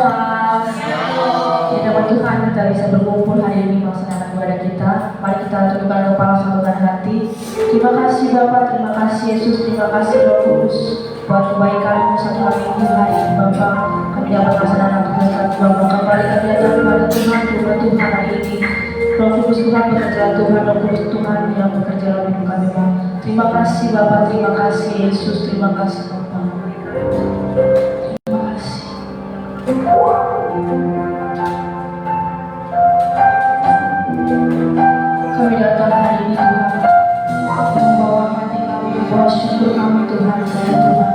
Tuhan. Di nama Tuhan kita bisa berkumpul hari ini melaksanakan ibadah kita. Mari kita tundukkan kepala, satukan hati. Terima kasih Bapa, terima kasih Yesus, terima kasih Roh Kudus buat kebaikan-Mu satu hari ini hari ini Bapa. Kami dapat melaksanakan tugas kami Bapa. Kembali kami datang kepada Tuhan hari ini. Roh Kudus Tuhan bekerja, Tuhan Roh Kudus Tuhan yang bekerja dalam hidup kami Bapa. Terima kasih Bapa, terima kasih Yesus, terima kasih Bapa. Terima kasih. Kami datang hari ini Tuhan, membawa hati kami, membawa syukur kami Tuhan, kepada Tuhan.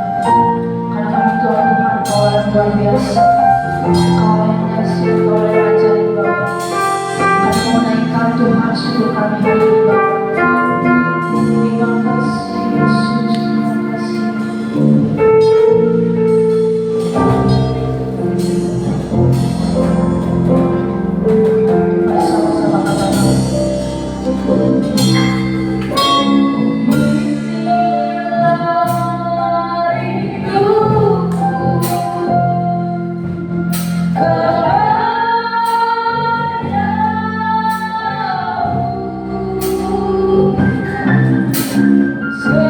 Karena kami Tuhan, Kau yang luar biasa, Kau yang kasih, Kau yang ajaib Bapa. Kami menaikkan Tuhan syukur kami hari ini Bapa. Terima kasih Yesus, terima kasih. Sama-sama katakan. So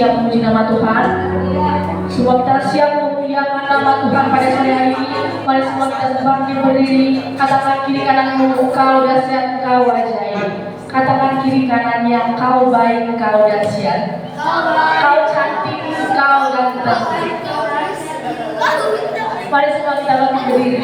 siap memuji nama Tuhan? Semua kita siap memuliakan nama Tuhan pada sore hari ini. Mari semua kita bangkit berdiri. Katakan kiri kananmu, Engkau dahsyat, Engkau ajaib. Katakan kiri kanannya, Engkau baik, Engkau dahsyat. Engkau cantik, Engkau ganteng. Mari semua kita bangkit berdiri.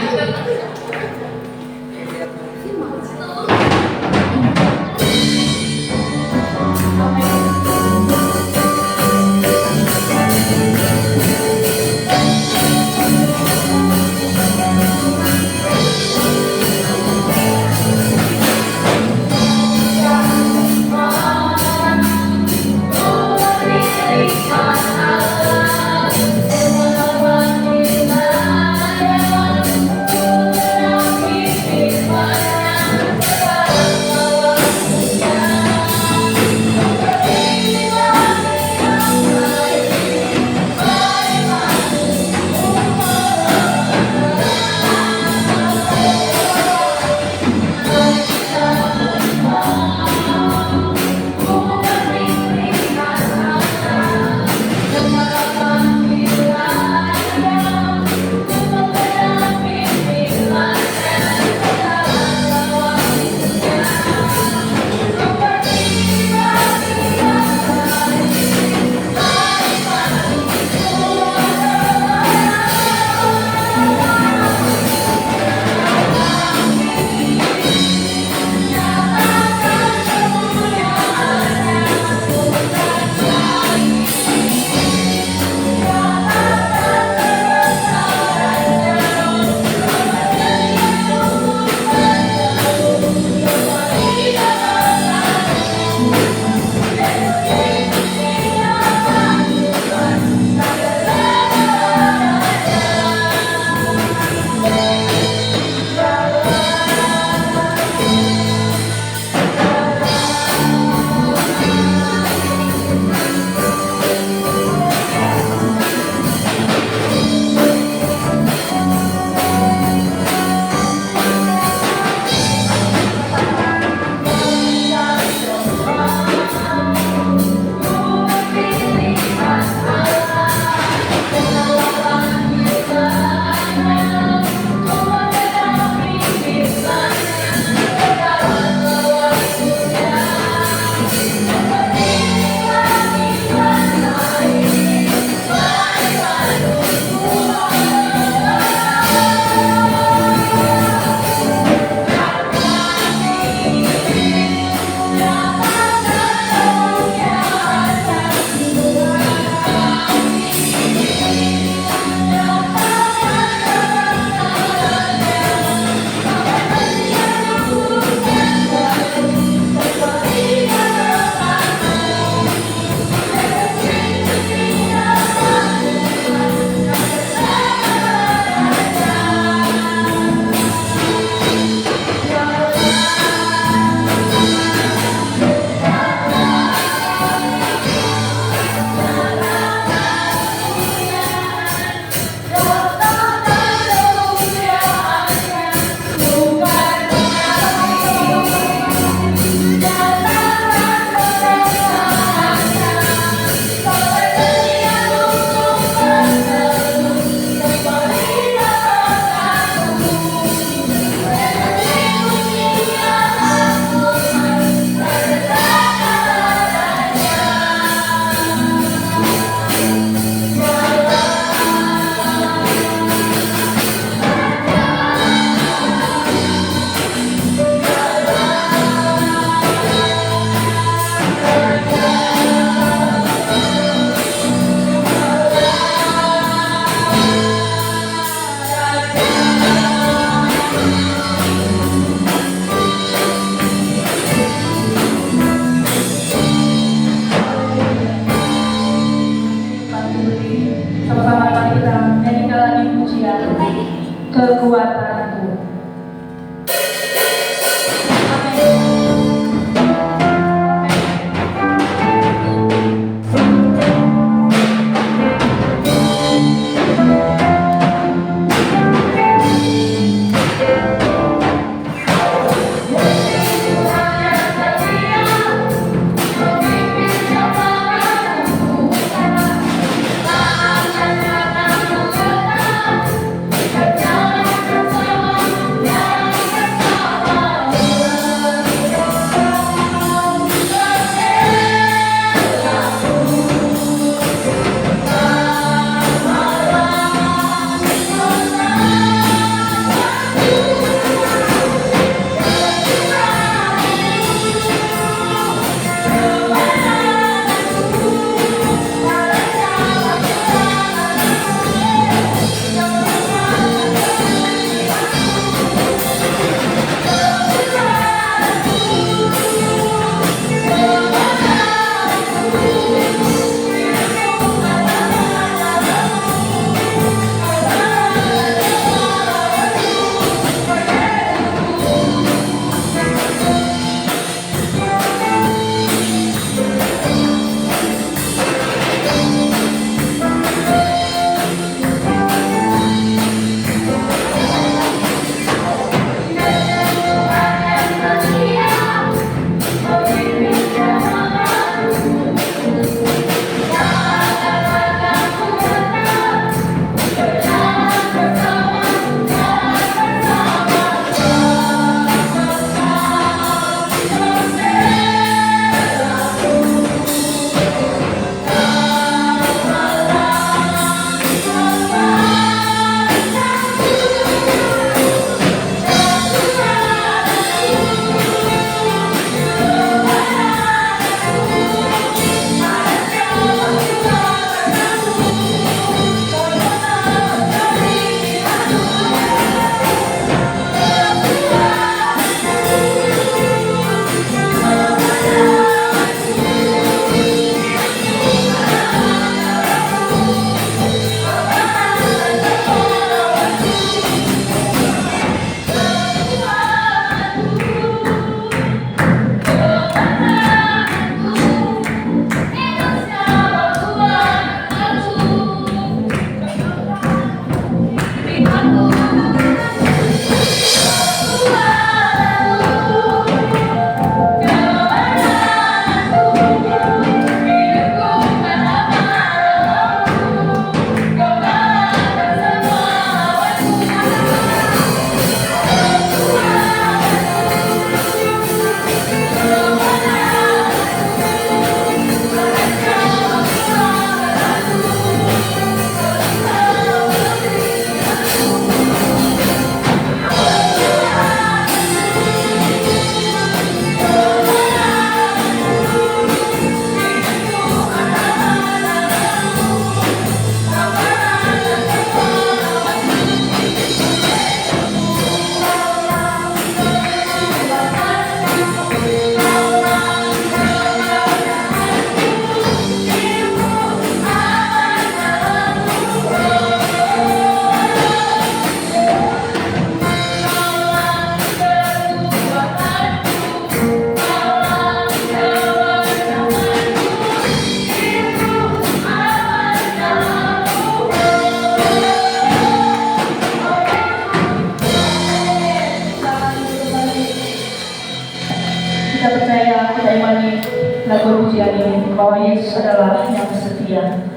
Kita percaya, kita imani lagu pujian ini bahwa Yesus adalah yang setia.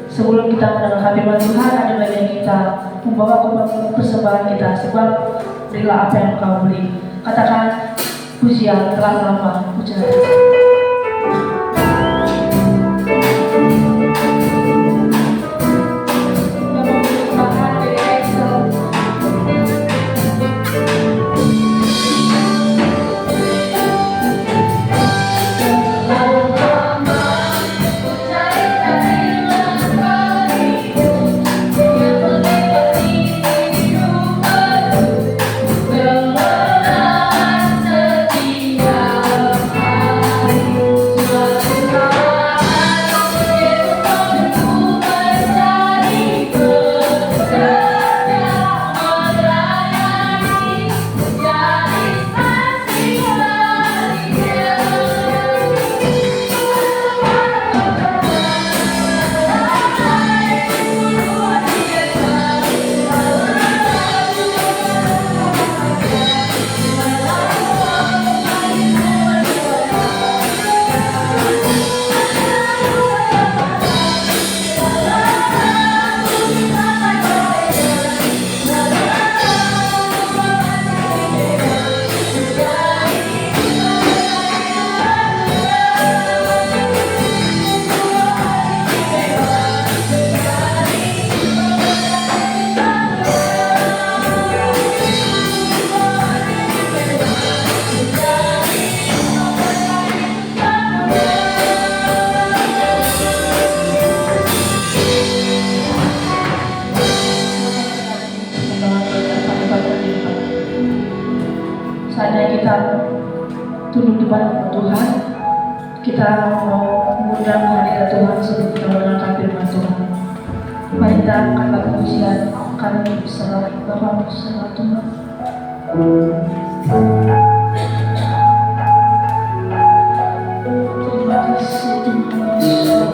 Sebelum kita mendengarkan firman Tuhan, ada bagian kita membawa persembahan kita, sebab berilah apa yang kau beri. Katakan pujian telah lama ku cari. Saatnya kita tunduk depan Tuhan, kita mau mengundang hadirat Tuhan sebelum kita mendengarkan firman Tuhan. Mari kita angkat lagu pujian, kami berserah Bapa, berserah Tuhan. Terima kasih Tuhan Yesus.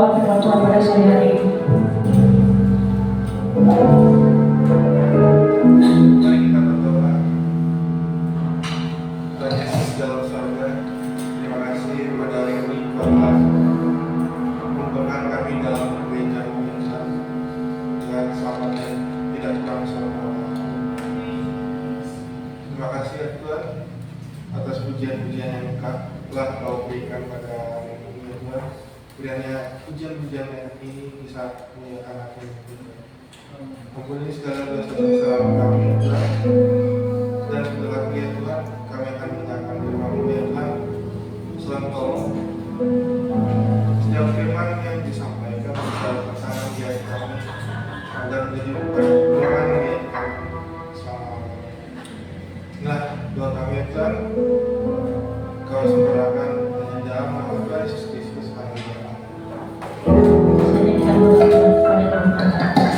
doa firman Tuhan pada sore hari ini. Mari kita berdoa. Tuhan Yesus dalam surga, terima kasih pada hari ini Tuhan telah mengumpulkan kami dalam gereja-Mu yang satu dengan selamat dan tidak kurang sama. Terima kasih ya Tuhan atas pujian-pujian yang telah Kau berikan pada hari ini ya Tuhan. Kiranya pujian-pujian yang ini bisa memuliakan hati-Mu Tuhan. Ampuni segala dosa-dosa kami ya Tuhan. Dan setelah lagi ya Tuhan, kami akan mendengarkan firman-Mu ya Tuhan. Selalu tolong setiap firman yang disampaikan bisa tertanam di hati kami dan menjadi perjuangan di hati kami selama-lamanya. Nah, doa kami ya Tuhan, Kau sempurnakan hanya dalam nama Tuhan Yesus Kristus. Amin. Jadi kita berdoa pada pembukaan saat kita.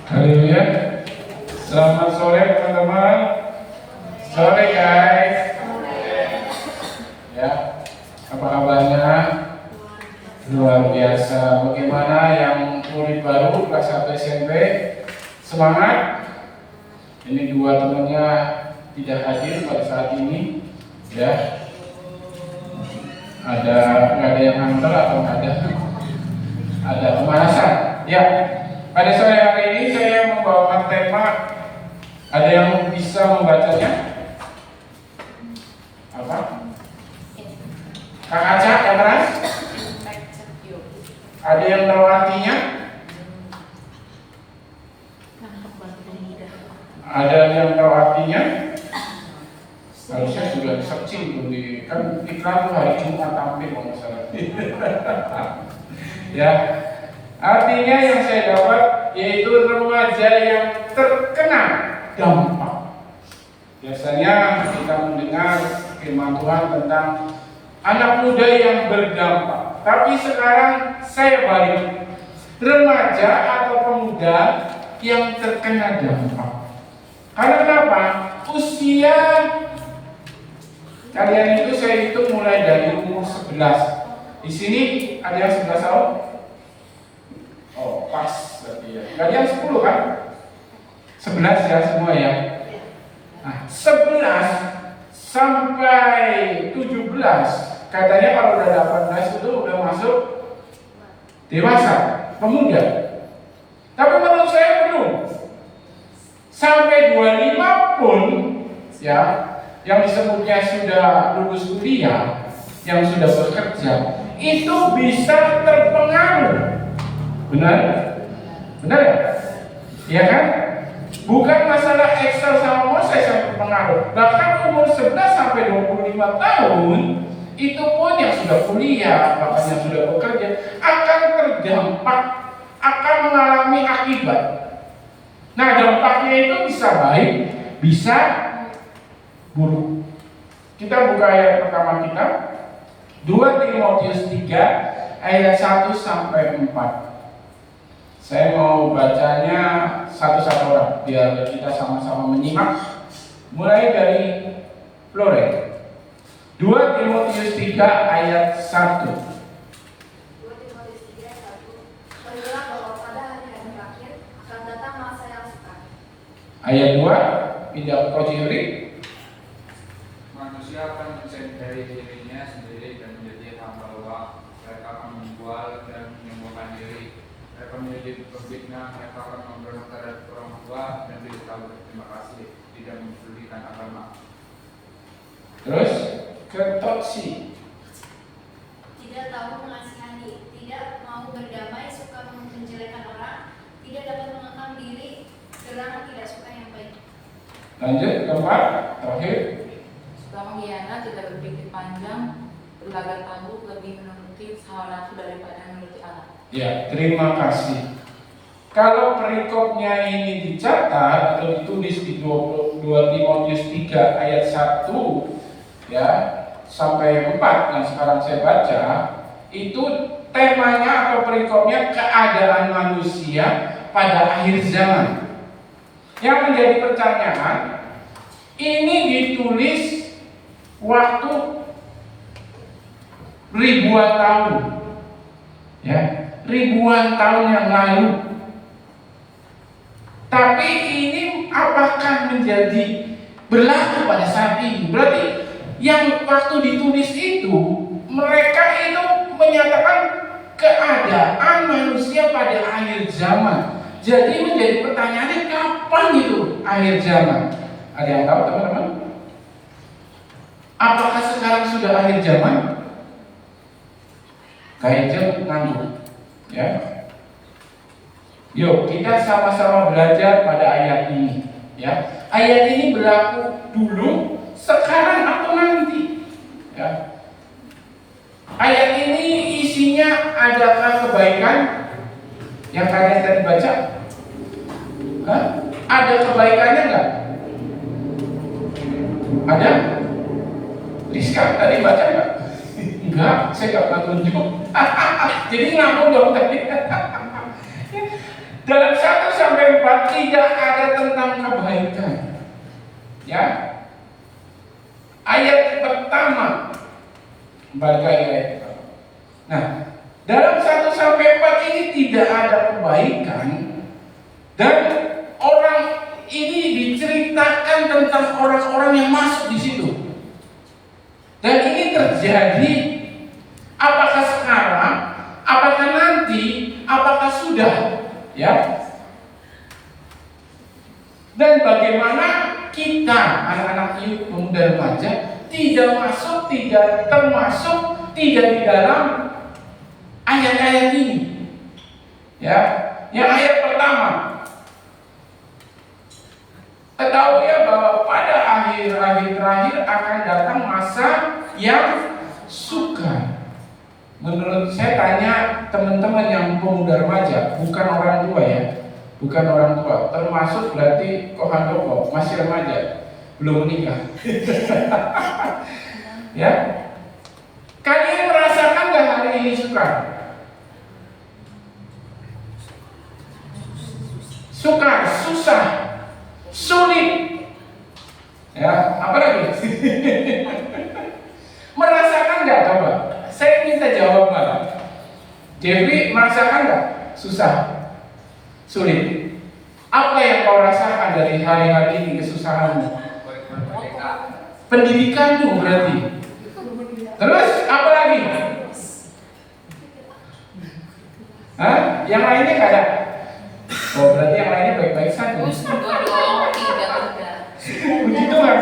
Haleluya. Selamat sore teman-teman. Sore guys. Ya, apa kabarnya? Luar biasa. Bagaimana yang murid baru kelas 1 SMP? Semangat. Ini dua temannya tidak hadir pada saat ini. Ya. Nggak ada yang hantar atau ada pemanasan. Ya. Pada sore hari ini saya membawakan tema. Ada yang bisa membacanya? Apa? Kak Aca yang keras? Ada yang tahu artinya? Ada yang tahu artinya? Harusnya sudah searching tuh di kan iklan tuh hari Jumat tampil kalau nggak salah. Ya. Artinya yang saya dapat yaitu remaja yang terkena dampak. Biasanya kita mendengar firman Tuhan tentang anak muda yang berdampak. Tapi sekarang saya balik, remaja atau pemuda yang terkena dampak. Karena kenapa? Usia kalian itu saya hitung mulai dari umur 11. Di sini ada yang 11 tahun? Oh, pas berarti ya. Kalian 10 kan? 11 ya semua ya. Nah, 11 sampai 17 katanya kalau udah 18 itu udah masuk dewasa, pemuda. Tapi menurut saya belum. Sampai 25 pun ya, yang disebutnya sudah lulus kuliah, yang sudah bekerja, itu bisa terpengaruh. Benar? Benar ya? Iya kan? Bukan masalah Excel sama Moses yang berpengaruh. Bahkan umur 11 sampai 25 tahun itu pun yang sudah kuliah, bahkan yang sudah bekerja akan terdampak, akan mengalami akibat. Nah, dampaknya itu bisa baik, bisa buruk. Kita buka ayat pertama kita, 2 Timotius 3 ayat 1 sampai 4. Saya mau bacanya satu-satu orang biar kita sama-sama menyimak. Mulai dari Flore. 2 Timotius 3 ayat 1. 2 Timotius 3 ayat 1. Ketahuilah bahwa pada hari-hari terakhir akan datang masa yang sukar. Ayat 2, pindah ke Kojiri. Manusia akan mencintai dirinya sendiri dan menjadi hamba Allah. Mereka akan menjual dan menyembuhkan diri. Mereka menjadi pembina, mereka akan memberontak terhadap orang tua dan tidak tahu berterima kasih, tidak mempedulikan agama. Terus ke Toksi. Tidak tahu mengasihani, tidak mau berdamai, suka menjelekan orang, tidak dapat mengekang diri, gerang, tidak suka yang baik. Lanjut keempat, terakhir. Suka mengkhianat, tidak berpikir panjang, berlagak tangguh, lebih menuruti hawa nafsu daripada menuruti Allah. Ya, terima kasih. Kalau perikopnya ini dicatat atau ditulis di 2 Timotius 3 ayat 1 ya sampai 4 yang sekarang saya baca, itu temanya atau perikopnya keadaan manusia pada akhir zaman. Yang menjadi pertanyaan, ini ditulis waktu ribuan tahun, ya, ribuan tahun yang lalu. Tapi ini apakah menjadi berlaku pada saat ini? Berarti yang waktu ditulis itu, mereka itu menyatakan keadaan manusia pada akhir zaman. Jadi menjadi pertanyaannya, kapan itu akhir zaman? Ada yang tahu, teman-teman? Apakah sekarang sudah akhir zaman? Kayak nganggur, ya. Yuk kita sama-sama belajar pada ayat ini, ya. Ayat ini berlaku dulu, sekarang atau nanti, ya. Ayat ini isinya adakah kebaikan yang kalian tadi baca? Hah? Ada kebaikannya enggak? Ada? Rizka tadi baca enggak? Enggak, saya enggak pernah tunjuk. Jadi ngomong dong tadi. Dalam 1-4 tidak ada tentang kebaikan. Ya. Ayat pertama, balik lagi ayat pertama. Nah, dalam 1-4 ini tidak ada kebaikan, dan orang ini diceritakan tentang orang-orang yang masuk di situ. Dan ini terjadi apakah sekarang, apakah nanti, apakah sudah, ya? Dan bagaimana kita, anak-anak youth, pemuda remaja, tidak masuk, tidak termasuk, tidak di dalam ayat-ayat ini, ya? Yang ayat pertama, ketahui ya bahwa pada akhir-akhir terakhir akan datang masa yang sukar. Menurut saya, tanya teman-teman yang pemuda remaja, bukan orang tua ya, bukan orang tua, termasuk berarti Kohandoko, masih remaja, belum menikah. Ya, kalian merasakan nggak hari ini sukar? Sukar, susah, sulit, ya, apa lagi? Merasakan nggak, coba? Saya minta jawaban. Jeffrey, merasakan nggak? Susah, sulit. Apa yang kau rasakan dari hari-hari ini, kesusahanmu? Pendidikanmu berarti. Terus apa lagi? Hah? Yang lainnya nggak ada? Oh, berarti yang lainnya baik-baik saja. Begitu kan?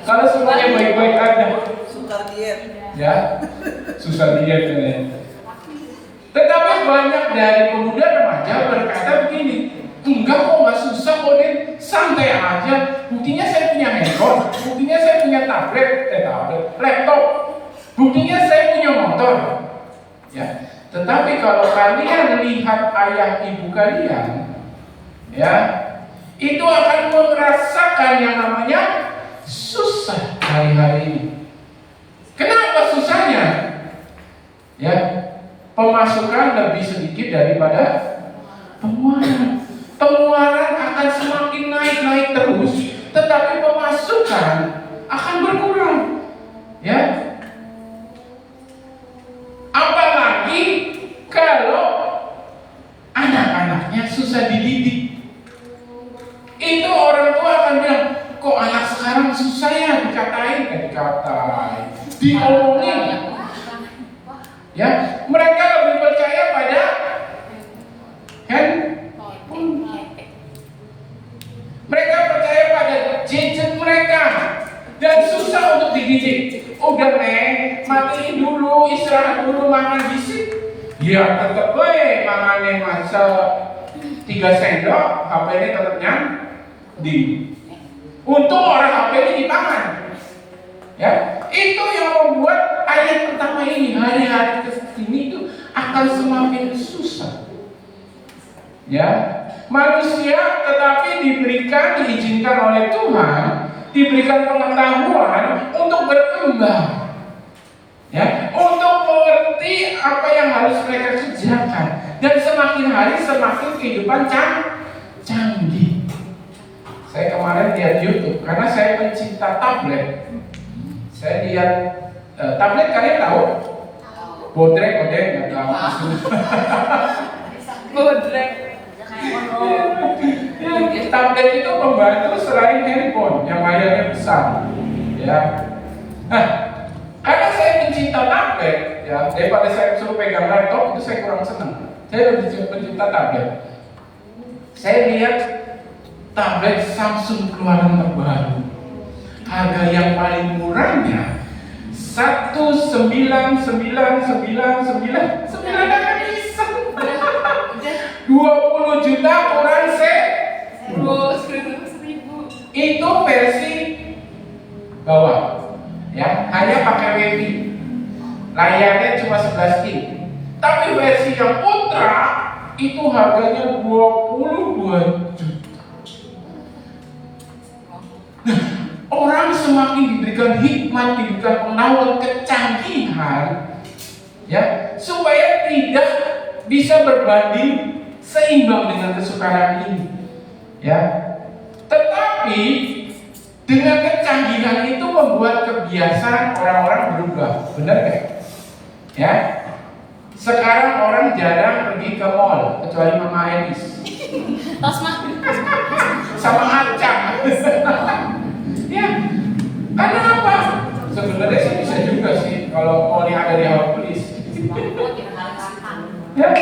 Kalau semuanya baik-baik aja. Susah diet. Ya, susah diet ya. Tetapi banyak dari pemuda remaja berkata begini, enggak kok, nggak susah kok, santai aja. Buktinya saya punya handphone, buktinya saya punya tablet, laptop, buktinya saya punya motor. Ya, tetapi kalau kalian lihat ayah ibu kalian, ya, itu akan merasakan yang namanya susah hari-hari ini. Kenapa susahnya? Ya, pemasukan lebih sedikit daripada pengeluaran. Pengeluaran akan semakin naik terus, tetapi pemasukan akan berkurang. Ya, apalagi kalau anak-anaknya susah dididik. Itu orang tua akan bilang, kok anak sekarang susah ya, dikatain, diomongin. Ya, mereka lebih percaya pada handphone. Mereka percaya pada gadget mereka dan susah untuk dididik. Udah neng, matiin dulu, istirahat dulu, makan bisik. Ya tetep we makannya masa 3 sendok, HP-nya tetap di. Untung orang HP-nya di tangan. Ya, itu yang membuat ayat pertama ini, hari-hari kesini itu akan semakin susah. Ya, manusia tetapi diizinkan oleh Tuhan, diberikan pengetahuan untuk berkembang. berkembang. Ya, untuk mengerti apa yang harus mereka kerjakan, dan semakin hari semakin kehidupan canggih. Saya kemarin lihat YouTube karena saya pencinta tablet. Saya lihat tablet, kalian tahu? Bodrek nggak tahu. Bodrek. Ya, tablet itu membantu selain handphone yang layarnya besar. Ya. Nah, karena saya pencinta tablet, ya, daripada saya suruh pegang laptop itu saya kurang senang. Saya lebih pencinta tablet. Saya lihat tablet Samsung keluaran terbaru. Harga yang paling murahnya 1.999.9 akan bisa. 20 juta kurang itu versi bawah, ya, hanya pakai WiFi, layarnya cuma 11 inch. Tapi versi yang ultra itu harganya 22 juta. Nah, orang semakin diberikan hikmat, diberikan pengetahuan, kecanggihan, ya, supaya tidak bisa berbanding seimbang dengan kesukaran ini, ya. Tetapi dengan kecanggihan itu membuat kebiasaan orang-orang berubah, benar nggak? Ya. Sekarang orang jarang pergi ke mall kecuali Mama Elis, sama Acang. Ya, karena apa? Sebenarnya sih bisa juga sih kalau mallnya ada di Hawkulis. Ya,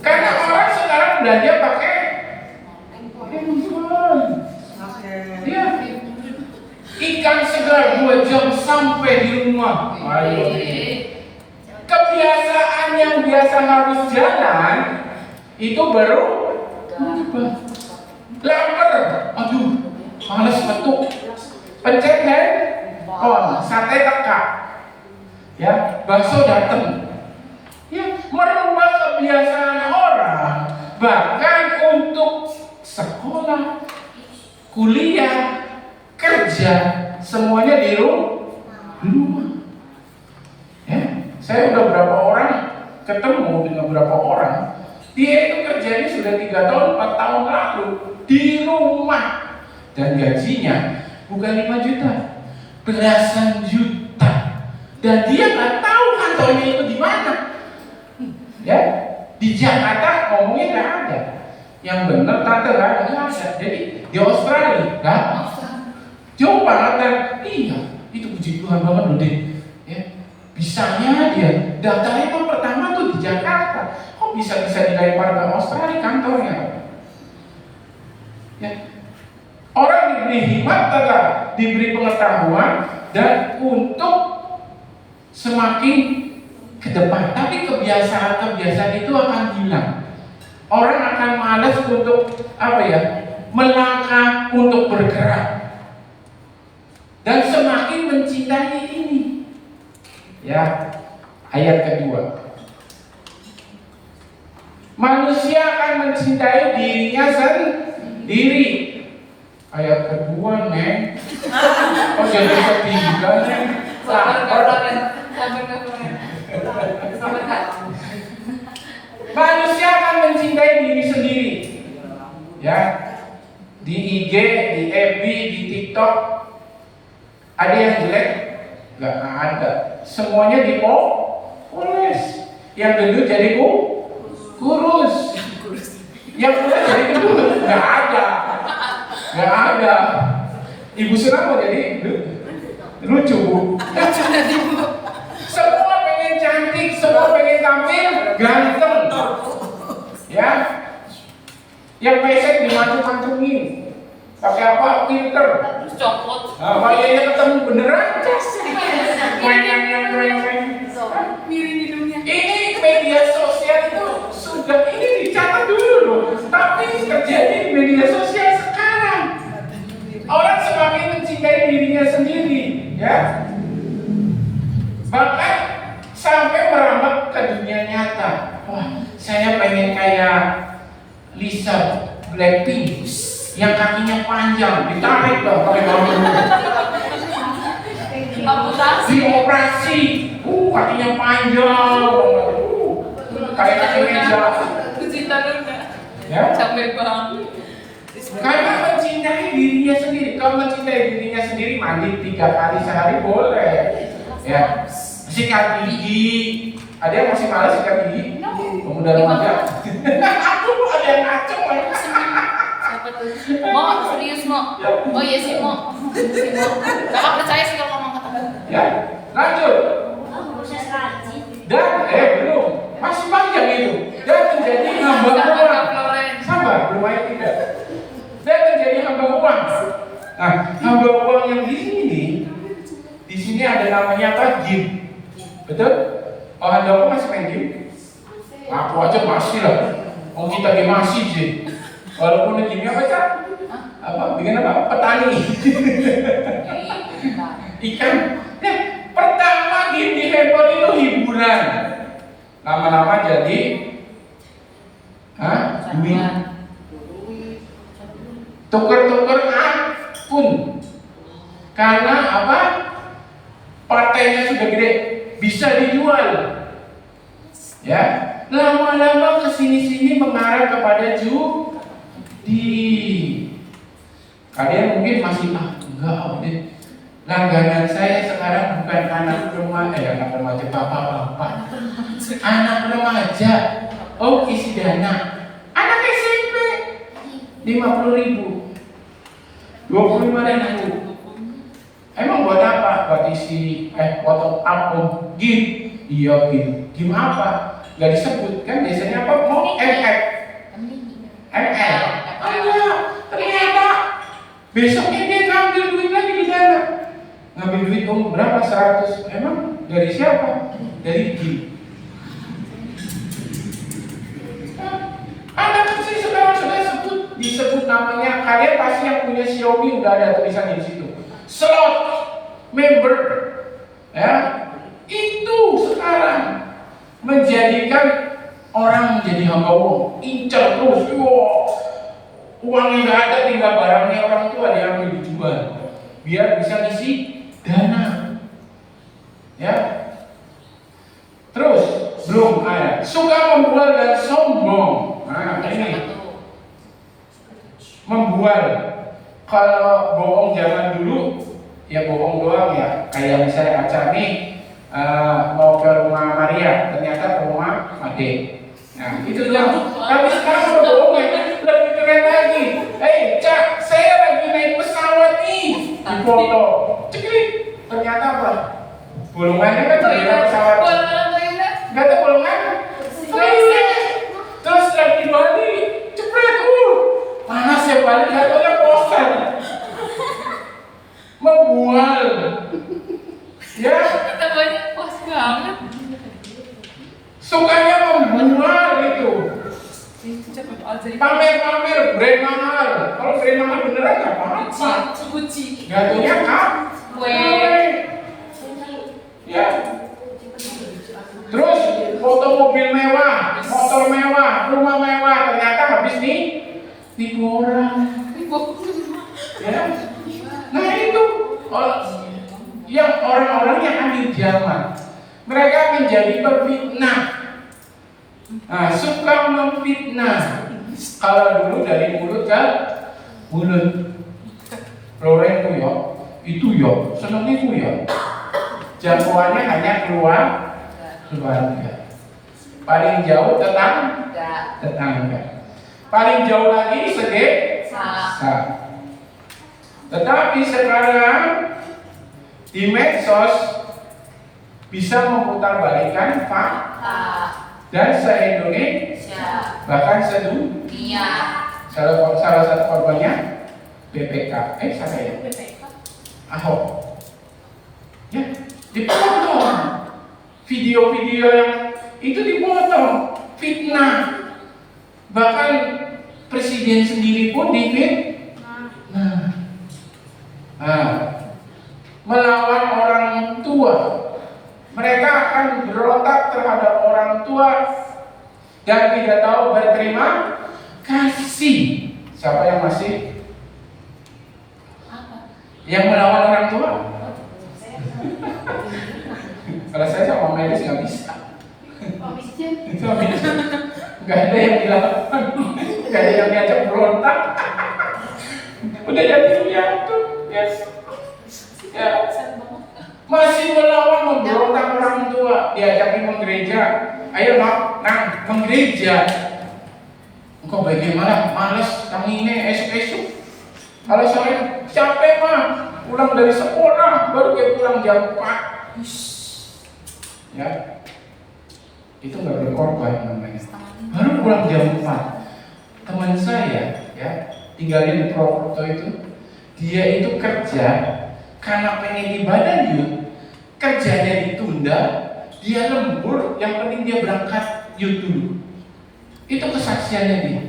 karena orang sekarang belanja pakai handphone. Ya, ikan segar 2 jam sampai di rumah. Ayo. Kebiasaan yang biasa harus jalan itu baru lapar. Aduh, males betul. Pencet handphone, sate teka. Ya, bakso datang. Ya, merubah kebiasaan orang, bahkan untuk sekolah, kuliah, kerja, semuanya di rumah. Ya, saya udah berapa orang ketemu dengan berapa orang, dia itu kerjanya sudah 3 tahun, 4 tahun lalu di rumah, dan gajinya bukan 5 juta, belasan juta, dan dia nggak tahu kantornya itu di mana. Ya, di Jakarta ngomongnya nggak ada. Yang benar tante nggak ada. Jadi di Australia nggak jauh banget, dan iya itu puji Tuhan banget loh deh. Ya, bisanya dia daftarnya kan pertama tuh di Jakarta, kok bisa dilempar ke Australia kantornya? Ya, orang diberi hikmat, diberi pengetahuan, dan untuk semakin ke depan, tapi kebiasaan itu akan hilang. Orang akan malas untuk melangkah, untuk bergerak, dan semakin mencintai ini. Ya, ayat kedua, manusia akan mencintai dirinya sendiri. Ayat kedua, Neng. Oh, jadi ketiga, Neng. Manusia akan mencintai diri sendiri. Ya, di IG, di FB, di TikTok, ada yang jelek? Nggak ada. Semuanya dipoles. Yang gendut jadi kurus. Yang kurus jadi gendut? Nggak ada. Ibu senang mau jadi lucu. Semua pengen cantik, semua pengen tampil ganteng. Ya, yang pesek dimancung-mancungin. Pakai apa? Filter. Copot. Nah, bayarnya ketemu beneran. Miring hidungnya. Ini media sosial itu sudah ini dicatat dulu loh. Tapi terjadi di media sosial sekarang. Orang semakin mencintai dirinya sendiri, ya. Bahkan sampai merambah ke dunia nyata. Wah, saya pengen kayak Lisa Blackpink yang kakinya panjang, ditarik lah pakai bambu. Amputasi. Dioperasi. Kakinya panjang. Kayak kaki meja. Cinta Luna. Ya. Capek banget. Karena mencintai dirinya sendiri. Kalau mencintai dirinya sendiri mandi 3 kali sehari boleh. Ya. Sikat gigi. Ada yang masih malas sikat gigi? Pemuda remaja. Aku ada yang ngaco. Siapa tuh? Mo, serius Mo. Oh iya sih Mo. Kakak percaya sih kalau ngomong kata. Ya. Lanjut. Proses rajin. Dan belum. Masih panjang itu. Dan menjadi hamba uang. Sabar, belum ayat 3. Dan menjadi hamba uang. Nah, hamba uang yang di sini ada namanya apa? Game. Betul? Oh, hamba uang masih main game? Aku aja masih lah. Oh, kita game masih sih. Walaupun game apa Cak? Apa? Bikin apa? Petani. Ikan. Nah, pertama game di handphone itu hiburan. Lama-lama jadi duit. Tuker-tuker akun. Karena apa? Partainya sudah gede, bisa dijual. Ya, lama-lama kesini-sini mengarah kepada judi. Kalian mungkin masih enggak deh. Langganan saya sekarang bukan anak remaja bapak-bapak. Anak remaja. Oh, isi dana. Anak SMP 50.000, 25.000. Emang buat apa? Buat isi foto album game. Iya game. Game apa? Gak disebut kan biasanya apa? Mau ML. Enggak. Ternyata besoknya dia ngambil duit lagi di sana. Ngambil duit berapa? 100. Emang dari siapa? Dari game. Anak kecil sekarang sudah disebut namanya. Kalian pasti yang punya Xiaomi udah ada tulisannya di situ. Slot member, ya itu sekarang menjadikan orang menjadi hamba uang, incar terus, uangnya nggak ada, tinggal barangnya orang tua diambil dijual, biar bisa ngisi dana, ya. Terus belum ada, suka membual dan sombong. Nah ini membual. Kalau bohong zaman dulu, ya bohong doang ya. Kayak misalnya Aca nih mau ke rumah Maria, ternyata ke rumah Ade. Nah itu yang. Tapi sekarang udah bohong lebih keren lagi. Cak, saya lagi naik pesawat nih. Di foto, ceklik. Ternyata apa? Bolongannya kan dari pesawat. Gak ada bolongan. Terus lagi di Bali, cepet. Panas ya Bali, jatuhnya poster. Membual. Ya. Kita banyak pos banget. Sukanya membual itu. Pamer-pamer brand mahal. Kalau brand mahal beneran nggak apa-apa. Gucci. Jatuhnya kan? Ya. Terus foto mobil mewah, motor mewah, rumah mewah, ternyata habis nih tipu orang. Ya. Nah itu yang orang-orang yang akhir zaman, mereka menjadi pemfitnah. Nah, suka memfitnah. Kalau dulu dari mulut ke mulut, Loren tuh ya, itu ya, seneng itu ya. Jangkauannya hanya keluarga. Paling jauh tetangga. Paling jauh lagi sedesa. Tetapi sekarang di medsos bisa memutarbalikkan fakta dan se-Indonesia bahkan sedunia. Salah satu korbannya BPK. Siapa ya? Ahok. Ya, dipotong. Video-video yang itu dipotong, fitnah. Bahkan presiden sendiri pun difitnah. Melawan orang tua. Mereka akan berontak terhadap orang tua dan tidak tahu berterima kasih. Siapa yang masih? Yang melawan orang tua? Kalau saya sama medis nggak bisa. Komisnya Nggak ada yang dilakukan, nggak ada yang diajak berontak. Udah jadi piatu, yes. Ya. Masih melawan memberontak orang tua, diajakin menggereja. Ayo nak menggereja. Engkau bagaimana? Males, kami ini esok-esok. Kalau saya capek mah, pulang dari sekolah baru kayak pulang jam 4. Ya, itu nggak berkorban namanya. Baru pulang jam 4. Teman saya, ya, tinggalin di Purwokerto itu, dia itu kerja karena pengen ibadah yuk, kerjanya ditunda, dia lembur, yang penting dia berangkat yuk dulu. Itu kesaksiannya dia.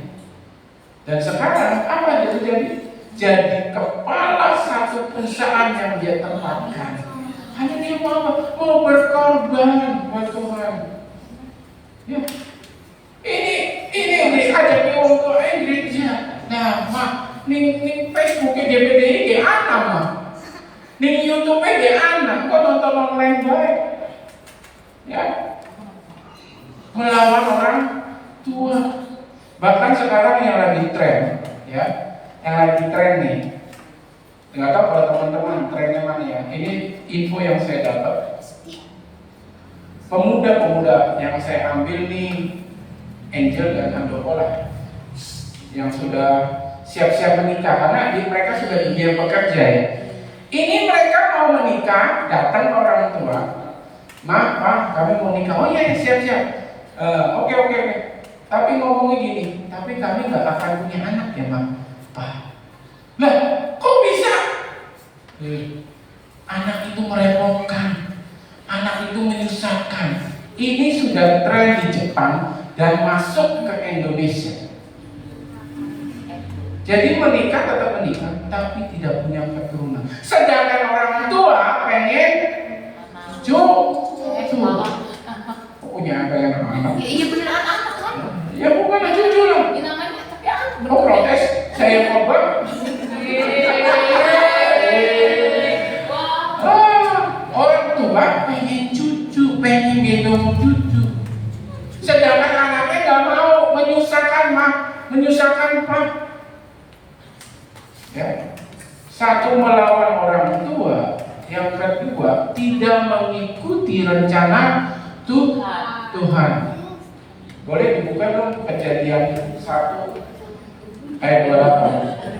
Dan sekarang apa dia terjadi? Jadi kepala satu perusahaan yang dia tempatkan. Hanya dia mau berkorban buat Tuhan. Ya. Ini ajak dia untuk gereja. Nah, mah, nih Facebooknya DPDI dia anak mah. Nih YouTube-nya dia anak. Kok nonton online baik? Ya. Melawan orang tua. Bahkan sekarang yang lagi tren, ya, yang lagi tren nih. Nggak tahu kalau teman-teman trennya mana ya. Ini info yang saya dapat. Pemuda-pemuda yang saya ambil nih, Angel dan Andokola, yang sudah siap-siap menikah karena mereka sudah di dunia pekerja ya. Ini mereka mau menikah, datang orang tua, Pak, kami mau nikah. Oh iya, siap-siap. Oke. Tapi ngomongnya gini, tapi kami nggak akan punya anak ya, Pak. Lah, kok bisa? Anak itu merepotkan, anak itu menyusahkan. Ini sudah tren di Jepang dan masuk ke Indonesia. Jadi menikah tetap menikah, tapi tidak punya keturunan. Sedangkan orang tua pengen cucu. Punya ada yang anak? Iya bener anak kan? Ya bukan cucu lah. Ini namanya tapi anak. Oh protes, saya korban. Orang tua pengen cucu, pengen gendong cucu. Sedangkan anaknya nggak mau, menyusahkan Pak. Ya. Satu melawan orang tua, yang kedua tidak mengikuti rencana Tuhan. Boleh dibuka dong Kejadian 1 ayat 28.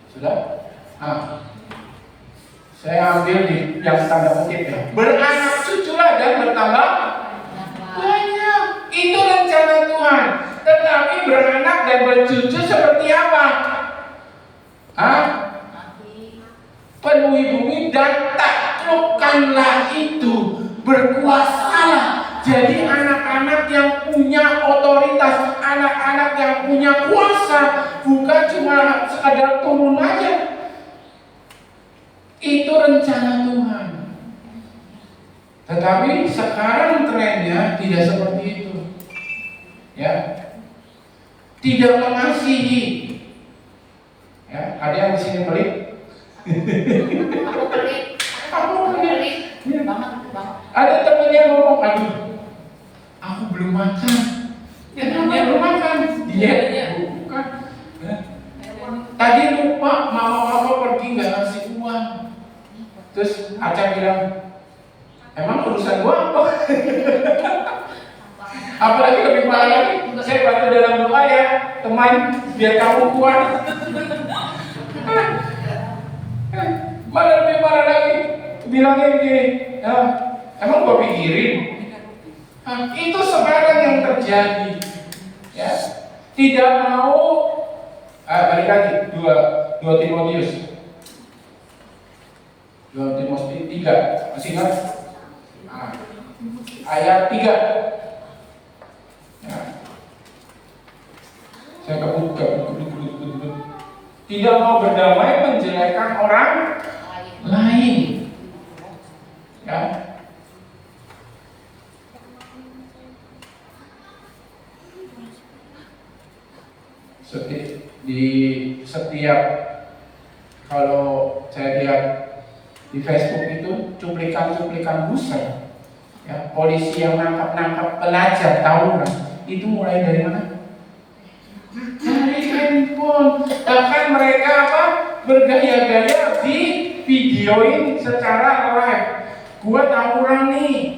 Sudah? Saya ambil di yang tanda kutip ya. Beranak cuculah dan bertambah banyak. Itu rencana Tuhan. Tetapi beranak dan bercucu seperti apa? Penuhi bumi dan taklukkanlah itu, berkuasalah. Jadi anak-anak yang punya otoritas, anak-anak yang punya kuasa, bukan cuma sekadar turun aja. Itu rencana Tuhan. Tetapi sekarang trennya tidak seperti itu. Ya. Tidak mengasihi. Ya, ada yang di sini pelit? Aku pelit. Ya. Banget. Ada temennya ngomong, aduh, aku belum makan. Ya, dia belum makan. Iya, bukan. Ya. Tadi lupa, mama pergi nggak ngasih uang. Terus Aca bilang, emang urusan gua apa? Apalagi lebih parah lagi, saya bantu dalam doa ya, teman, biar kamu kuat. Malah lebih parah lagi, bilangnya begini, emang gua pikirin? Itu sekarang yang terjadi, ya. Tidak mau, balik lagi, 2 Timotius 3, masih ingat? Ayat 3. Ya. Saya kebut. Tidak mau berdamai menjelekkan orang lain. Ya. Di setiap, kalau saya lihat di Facebook itu cuplikan-cuplikan busa, ya, polisi yang nangkap pelajar tawuran itu mulai dari mana? Dari handphone. Bahkan mereka bergaya-gaya di videoin secara live. Gua tawuran nih,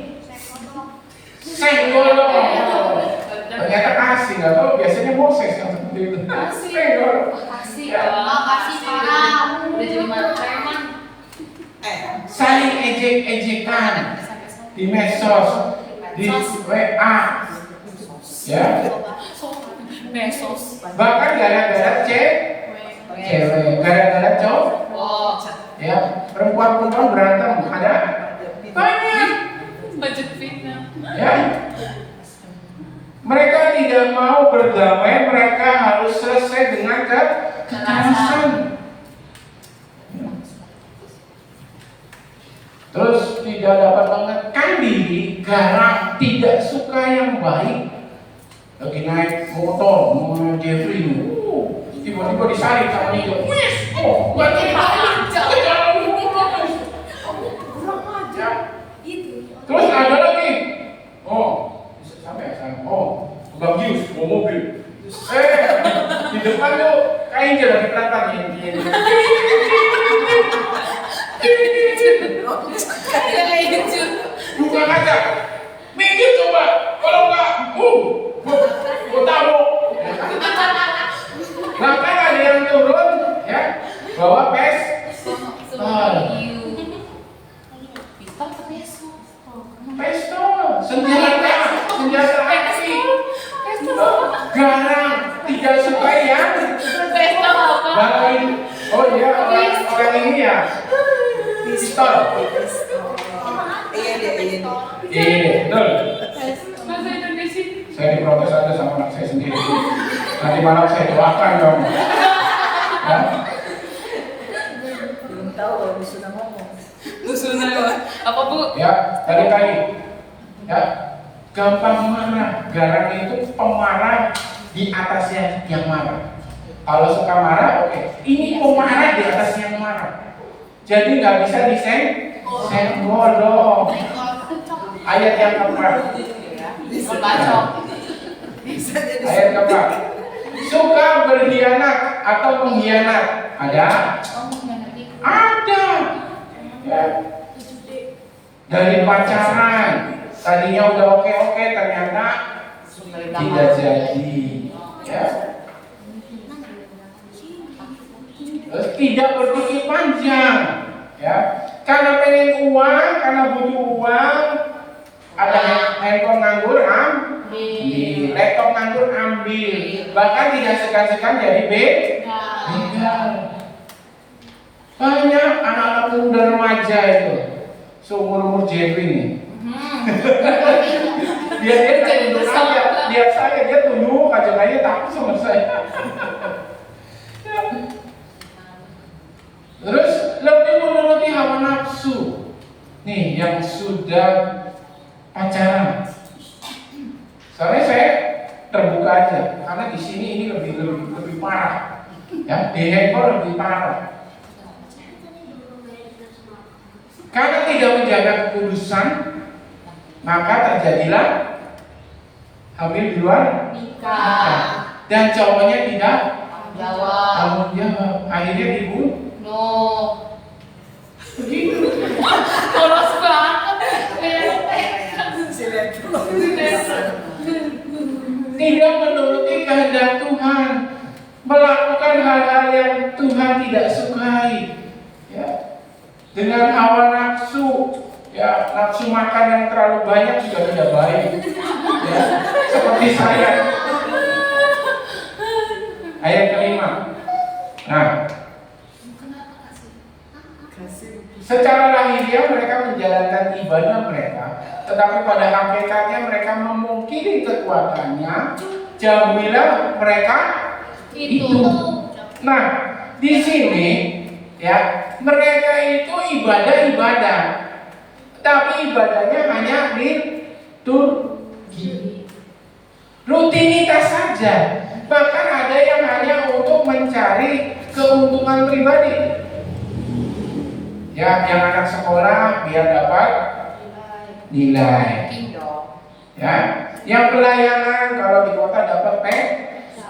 senggol dong. Ternyata kasih, nggak tahu biasanya Moses yang seperti itu. Senggol. Kasih parah. Udah jadi preman. Saling ejek-ejekan di medsos, di WA, ya. Mesos. Bahkan gara-gara cewek, gara-gara cowok, ya, perempuan-perempuan berantem ada banyak, Budget fitnah. ya. Mereka tidak mau berdamai, mereka harus selesai dengan kekerasan. Terus tidak dapat mengekang diri, garang, tidak suka yang baik. Lagi naik motor, mau Jeffrey, tiba-tiba disalip sama Nico. Wis, buat terus ada lagi, sampai bagus, mau mobil. Di depan tuh kain jalan di belakang ini. Buka kaca, minggir coba, kalau enggak, gue tahu. Bahkan ada yang turun, ya, bawa pistol, senjata api, garang, tidak suka ya. Bawain, oh iya, orang ini ya, pistol. Iya, betul. Bahasa Indonesia. Saya diprotes aja sama anak saya sendiri. Nanti malam saya doakan dong. Ya? Belum tahu kalau Busuna ngomong. Busuna apa Bu? Ya, tadi. Ya, gampang marah. Garang itu pemarah di atasnya yang marah. Kalau suka marah, oke. Ini pemarah di atas yang marah. Jadi nggak bisa disenggol dong. Ayat yang keempat. Ayat keempat. Suka berkhianat atau mengkhianat. Ada? Ada. Ya. Dari pacaran, tadinya udah oke, ternyata tidak jadi. Ya. Terus tidak berpikir panjang, ya. Karena pengen uang, karena butuh uang, ada handphone nganggur, ambil, laptop nganggur, ambil. Bahkan tidak segan-segan jadi begal. Banyak anak-anak muda remaja itu, seumur Jeffrey nih. Dia tunduk aja, lihat saya dia tunduk aja takut sama saya. Terus lebih menuruti hawa nafsu. Nih yang sudah pacaran. Soalnya saya terbuka aja karena di sini ini lebih parah. Ya, di handphone lebih parah. Karena tidak menjaga kekudusan, maka terjadilah hamil di luar nikah. Dan cowoknya tidak tanggung jawab. Akhirnya dibunuh. Begitu. Polos banget. Tidak menuruti kehendak Tuhan, melakukan hal-hal yang Tuhan tidak sukai, ya. Dengan hawa nafsu, ya, nafsu makan yang terlalu banyak juga tidak baik, ya. Seperti saya. Ayat kelima. Nah, secara lahiriah mereka menjalankan ibadah mereka, tetapi pada hakikatnya mereka memungkiri kekuatannya. Jauhilah mereka itu. Nah, di sini, ya, mereka itu ibadah, tapi ibadahnya hanya liturgi, rutinitas saja. Bahkan ada yang hanya mencari keuntungan pribadi. Ya, yang anak sekolah biar dapat nilai. Ya, yang pelayanan kalau di kota dapat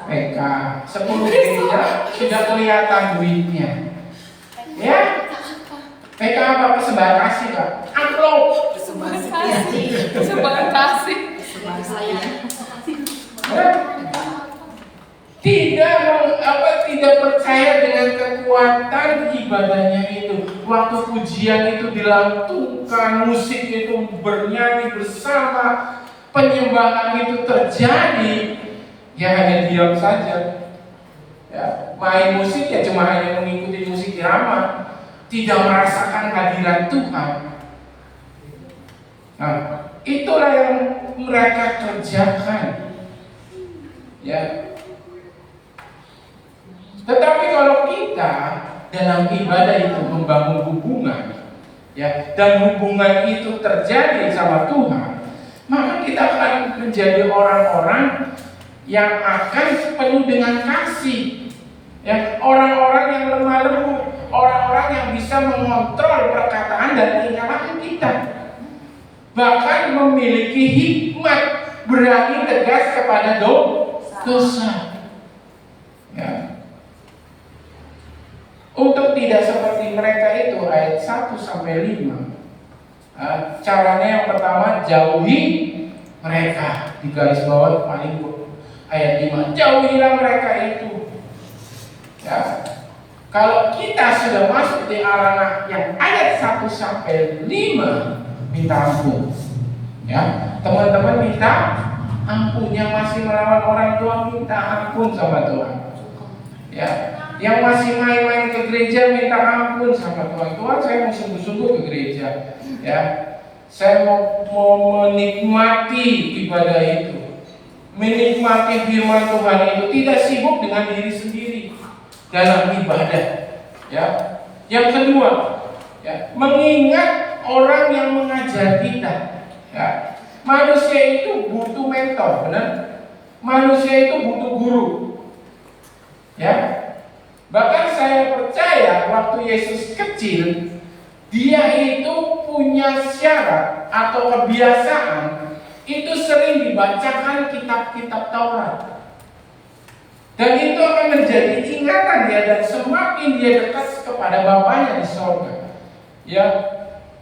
PK 10 gereja sudah kelihatan duitnya. Ya, PK apa? Persembahan kasih, Pak. Amplop. Persembahan kasih. Tidak percaya dengan kekuatan ibadahnya itu. Waktu pujian itu dilantunkan, musik itu bernyanyi bersama, penyembahan itu terjadi, ya hanya diam saja. Ya, main musik ya cuma hanya mengikuti musik irama, tidak merasakan hadirat Tuhan. Nah, itulah yang mereka kerjakan. Ya. Tetapi kalau kita dalam ibadah itu membangun hubungan, ya, dan hubungan itu terjadi sama Tuhan, maka kita akan menjadi orang-orang yang akan penuh dengan kasih. Ya, orang-orang yang lemah lembut, orang-orang yang bisa mengontrol perkataan dan tingkah kita. Bahkan memiliki hikmat, berani tegas kepada dosa. Ya. Untuk tidak seperti mereka itu, ayat 1-5. Caranya yang pertama, jauhi mereka. Di garis bawah paling ayat 5, jauhilah mereka itu. Ya. Kalau kita sudah masuk di arah yang ayat 1-5, minta ampun. Ya, teman-teman minta ampun. Yang masih melawan orang tua, minta ampun sama Tuhan. Ya, yang masih main-main ke gereja, minta ampun sama Tuhan. Tuhan, saya mau sungguh-sungguh ke gereja. Ya, saya mau menikmati ibadah itu, menikmati firman Tuhan itu, tidak sibuk dengan diri sendiri dalam ibadah. Ya, yang kedua, ya, mengingat orang yang mengajar kita. Ya, manusia itu butuh mentor, benar? Manusia itu butuh guru. Ya, bahkan saya percaya waktu Yesus kecil, dia itu punya syarat atau kebiasaan itu sering dibacakan kitab-kitab Taurat. Dan itu akan menjadi ingatan dia, dan semakin dia dekat kepada Bapanya di sorga. Ya,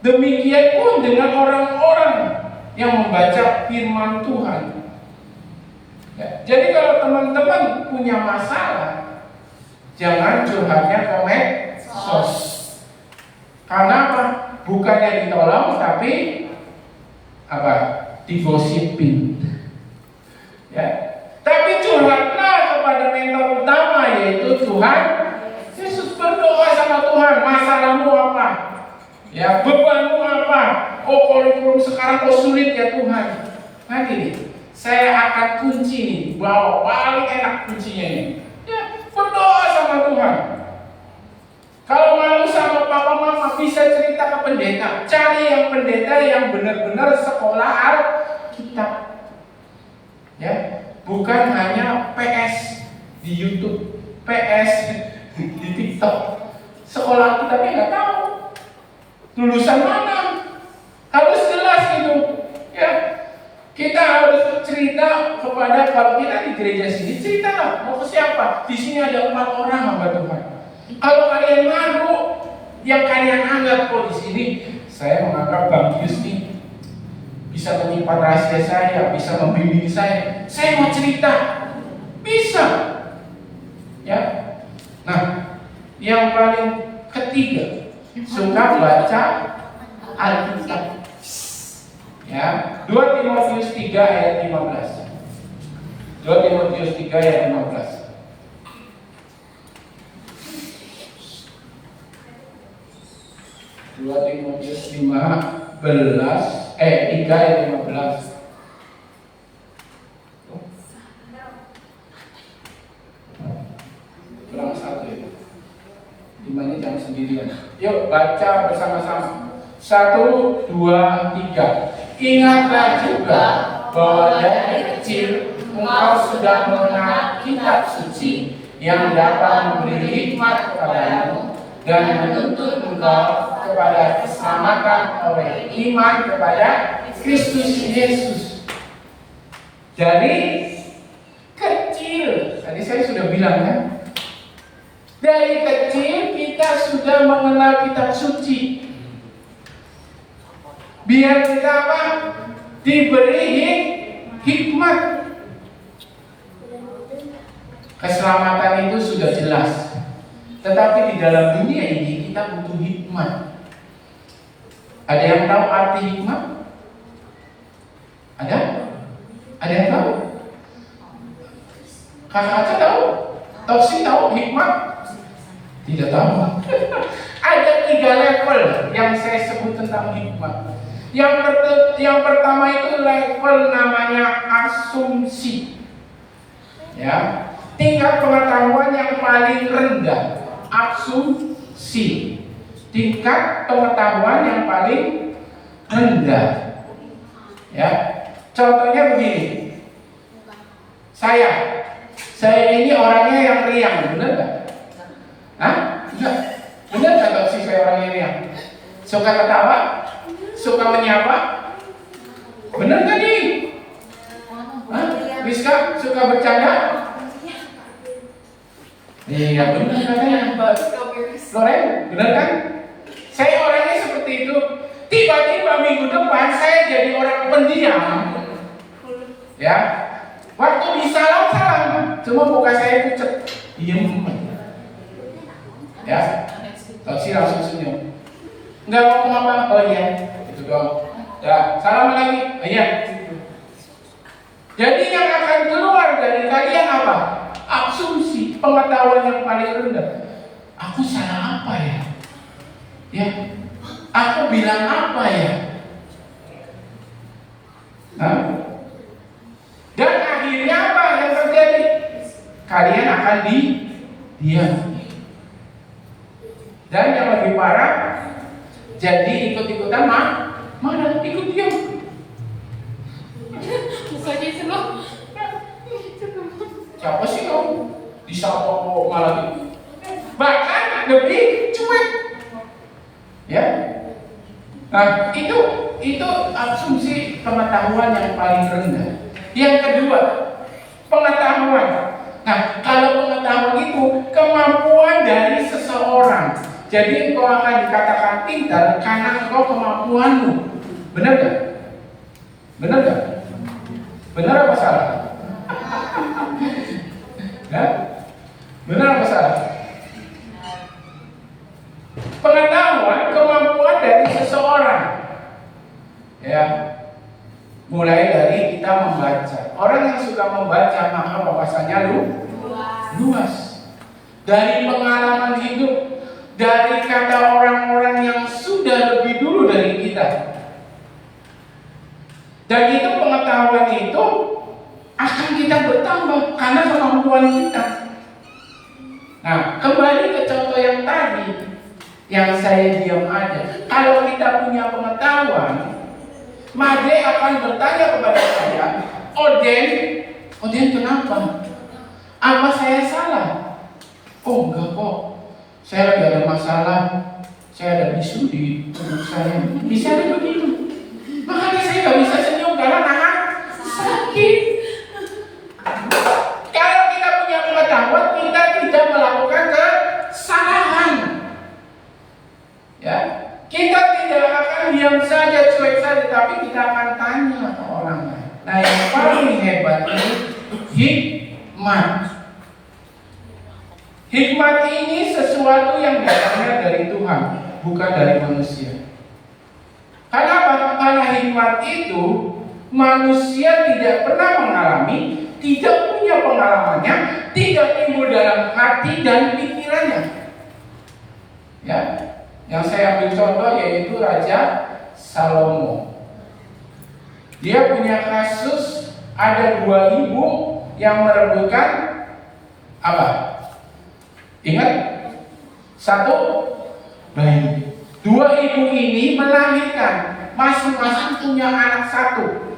demikian pun dengan orang-orang yang membaca firman Tuhan. Ya, jadi kalau teman-teman punya masalah, jangan curhatnya ke medsos. Karena apa? Bukannya ditolong, tapi apa? Digosipin. Ya. Tapi curhatlah kepada mentor utama, yaitu Tuhan Yesus. Berdoa sama Tuhan, masalahmu apa? Ya, bebanmu apa? Oh, kalau sekarang kok sulit ya Tuhan. Nah gini, saya akan kunci nih, bawa paling enak kuncinya ini. Ya, berdoa sama Tuhan. Kalau malu sama papa mama, bisa cerita ke pendeta. Cari yang pendeta yang benar-benar sekolah Alkitab. Ya, bukan hanya PS di YouTube, PS di TikTok. Sekolah Alkitabnya nggak tahu. Lulusan mana? Harus jelas gitu. Ya, kita harus cerita kepada, kalau kita di gereja sini, cerita mau ke siapa? Di sini ada 4 orang hamba Tuhan. Kalau kalian malu, yang kalian anggap, di sini saya menganggap Bang Yus nih bisa menyimpan rahasia saya, bisa membimbing saya mau cerita, bisa. Ya. Nah, yang paling ketiga, suka baca Alkitab. Ya, 2 Timotius 3 ayat 15. 2 Timotius 3 ayat 15. 2 Timotius 3 ayat 15. Kurang satu ya. 5 ini jangan sendirian. Yuk baca bersama-sama. 1, 2, 3. Ingatlah juga bahwa dari kecil engkau sudah mengenal kitab suci yang dapat memberi hikmat kepadamu dan menuntun engkau kepada keselamatan oleh iman kepada Kristus Yesus. Dari kecil, tadi saya sudah bilang kan, dari kecil kita sudah mengenal kitab suci. Biar kita apa? Diberi hikmat. Keselamatan itu sudah jelas. Tetapi di dalam dunia ini kita butuh hikmat. Ada yang tahu arti hikmat? Ada? Ada yang tahu? Kakak Aca tahu? Toksi tahu hikmat? Tidak tahu. Ada 3 level yang saya sebut tentang hikmat. Yang pertama itu level namanya asumsi. Ya, tingkat pengetahuan yang paling rendah, asumsi. Tingkat pengetahuan yang paling rendah. Ya, contohnya begini. Saya ini orangnya yang riang, benar nggak? Hah? Enggak. Benar nggak kalau saya orangnya riang? Suka ketawa? Suka menyapa? Benar nggak nih? Hah? Rizka suka bercanda? Iya benar katanya. Loren, benar kan? Saya orangnya seperti itu. Tiba-tiba minggu depan saya jadi orang pendiam. Ya, waktu disalam-salam, cuma muka saya pucat, diem. Ya, Toksi langsung senyum. Enggak ngomong apa? Oh iya, itu doang. Ya, salam lagi. Oh iya. Jadi yang akan keluar dari kalian apa? Asumsi, pengetahuan yang paling rendah. Aku salah apa ya? Ya, aku bilang apa ya? Nah, dan akhirnya apa yang terjadi? Kalian akan diam. Dan yang lebih parah, jadi ikut-ikutan mana ikut diam. Mukanya senang. Siapa sih kamu? Disapa kok malah gitu. Bahkan lebih cuek. Ya. Nah, itu asumsi pengetahuan yang paling rendah. Yang kedua, pengetahuan. Nah, kalau pengetahuan itu kemampuan dari seseorang. Jadi engkau akan dikatakan pintar karena engkau kemampuanmu. Benar gak? Benar gak? Benar apa salah? Ya? Benar apa salah? Pengetahuan, kemampuan dari seseorang. Ya. Mulai dari kita membaca. Orang yang suka membaca maka wawasannya luas. Dari pengalaman hidup, dari kata orang-orang yang sudah lebih dulu dari kita. Dan itu pengetahuan itu akan kita bertambah karena kemampuan kita. Nah, kembali ke contoh yang tadi yang saya diam aja. Kalau kita punya pengetahuan, Made akan bertanya kepada saya, Oden kenapa? Apa saya salah? Oh enggak kok, saya lagi ada masalah. Saya ada bisu di tubuh saya. Bisa begitu. Makanya saya nggak bisa senyum karena nahan sakit. Kalau kita punya pengetahuan, kita tidak melakukan kesalahan. Ya, kita tidak akan diam saja, cuek saja, tapi kita akan tanya ke orang lain. Nah, yang paling hebat ini hikmat. Hikmat ini sesuatu yang datangnya dari Tuhan, bukan dari manusia. Kenapa? Karena hikmat itu manusia tidak pernah mengalami, tidak punya pengalamannya, tidak timbul dalam hati dan pikirannya. Ya, yang saya ambil contoh yaitu Raja Salomo. Dia punya kasus ada 2 ibu yang merebutkan apa? Ingat? 1 bayi. 2 ibu ini melahirkan, masing-masing punya anak 1,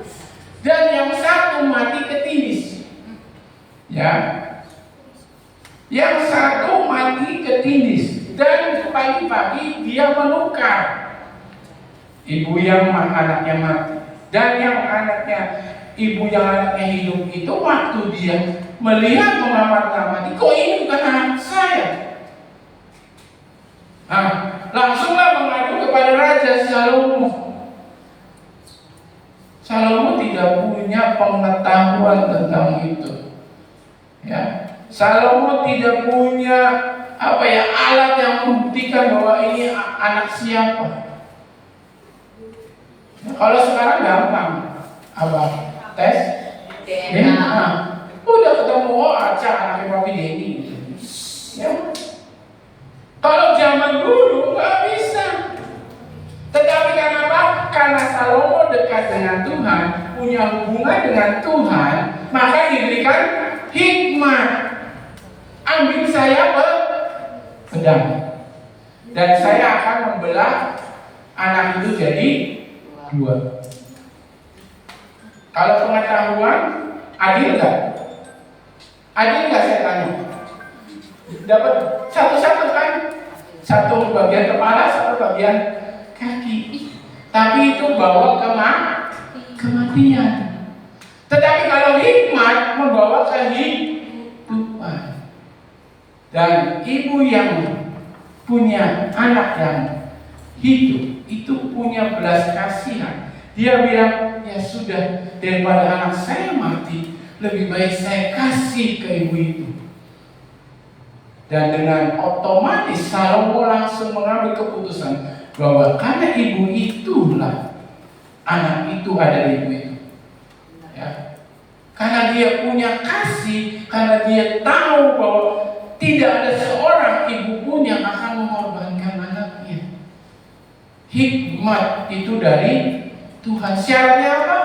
dan yang 1 mati ketindis. Ya, Yang satu mati ke Tindis, dan pagi-pagi dia menukar. Ibu yang anaknya mati dan yang ibu yang anaknya hidup itu, waktu dia melihat mengamati, kok ini bukan anak saya? Nah, langsunglah mengadu kepada Raja Salomo. Salomo tidak punya pengetahuan tentang itu. Ya, Salomo tidak punya alat yang membuktikan bahwa ini anak siapa. Kalau sekarang gampang, tes DNA, udah ketemu acak anaknya Papi Denny. Ya. Kalau zaman dulu nggak bisa. Tetapi karena apa? Karena Salomo dekat dengan Tuhan, punya hubungan dengan Tuhan, maka diberikan hikmat. Ambil saya pedang, dan saya akan membelah anak itu jadi 2. Kalau pengetahuan, adil nggak? Adil nggak saya tanya? Dapat satu-satu kan? Satu bagian kepala, satu bagian kaki. Tapi itu bawa kematian. Tetapi kalau hikmat membawa kehidupan. Dan ibu yang punya anak yang hidup itu punya belas kasihan. Dia bilang, ya sudah, daripada anak saya mati, lebih baik saya kasih ke ibu itu. Dan dengan otomatis Salomo langsung mengambil keputusan bahwa karena ibu itulah anak itu ada di ibu itu. Ya. Karena dia punya kasih, karena dia tahu bahwa tidak ada seorang ibu pun yang akan mengorbankan anaknya. Hikmat itu dari Tuhan. Syaratnya apa?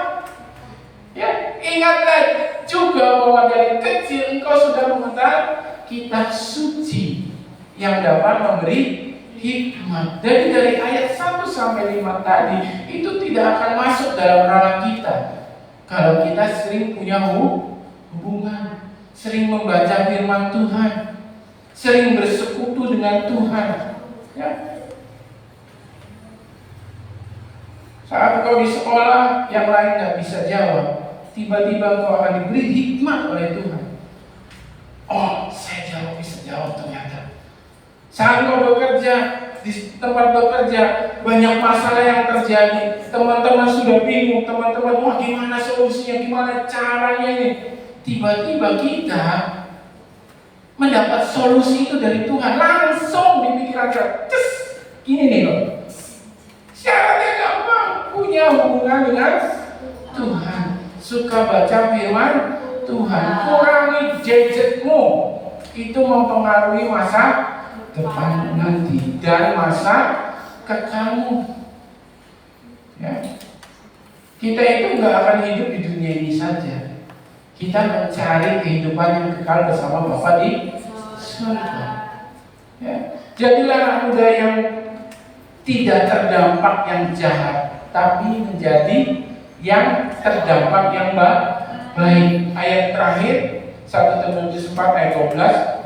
Ya, ingatlah juga bahwa dari kecil engkau sudah mengetahui kitab suci yang dapat memberi hikmat. Jadi dari ayat 1 sampai 5 tadi itu tidak akan masuk dalam ranah kita kalau kita sering punya hubungan, sering membaca firman Tuhan, sering bersekutu dengan Tuhan. Ya. Saat kau di sekolah yang lain nggak bisa jawab, tiba-tiba kau akan diberi hikmat oleh Tuhan. Oh, saya bisa jawab ternyata. Saat kau bekerja di tempat bekerja, banyak masalah yang terjadi. Teman-teman sudah bingung, teman-teman, wah gimana solusinya, gimana caranya ini. Tiba-tiba kita mendapat solusi itu dari Tuhan, langsung di pikiran kita. Gini nih loh. Syaratnya gampang, punya hubungan dengan Tuhan, suka baca firman Tuhan, kurangi gadgetmu, itu mempengaruhi masa depan nanti dan masa kekamu. Ya. Kita itu nggak akan hidup di dunia ini saja. Kita mencari kehidupan yang kekal bersama Bapa di surga. Ya. Jadilah anak muda yang tidak terdampak yang jahat, tapi menjadi yang terdampak yang baik. Ayat terakhir 1 Timotius 4 ayat 12.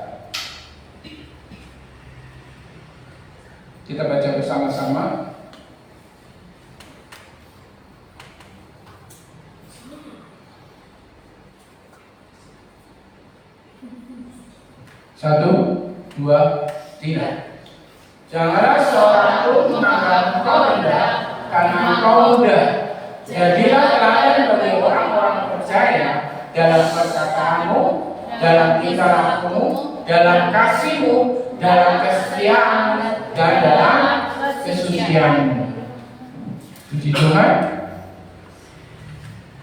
Kita baca bersama-sama. Satu, dua, tiga. Janganlah seorang pun menganggap engkau rendah karena engkau muda. Jadilah teladan bagi orang-orang percaya dalam perkataanmu, dalam tingkah lakumu, dalam kasihmu, dalam kesetiaanmu, dan dalam kesucianmu. Puji Tuhan.